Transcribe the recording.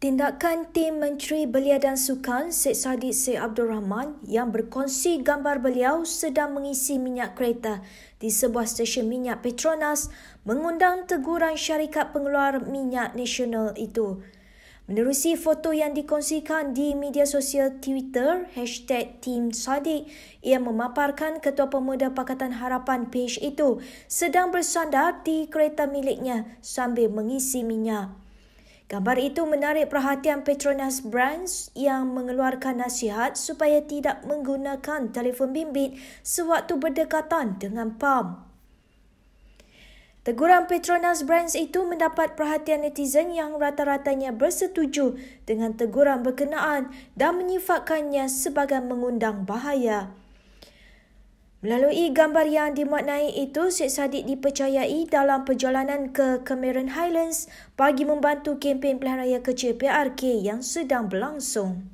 Tindakan tim Menteri Belia dan Sukan Syed Saddiq Syed Abdul Rahman yang berkongsi gambar beliau sedang mengisi minyak kereta di sebuah stesen minyak Petronas mengundang teguran syarikat pengeluar minyak nasional itu. Menerusi foto yang dikongsikan di media sosial Twitter, #TeamSaddiq, ia memaparkan Ketua Pemuda Pakatan Harapan PH itu sedang bersandar di kereta miliknya sambil mengisi minyak. Gambar itu menarik perhatian Petronas Brands yang mengeluarkan nasihat supaya tidak menggunakan telefon bimbit sewaktu berdekatan dengan pam. Teguran Petronas Brands itu mendapat perhatian netizen yang rata-ratanya bersetuju dengan teguran berkenaan dan menyifatkannya sebagai mengundang bahaya. Melalui gambar yang dimaknai itu, Syed Saddiq dipercayai dalam perjalanan ke Cameron Highlands bagi membantu kempen pilihan raya kecil PRK yang sedang berlangsung.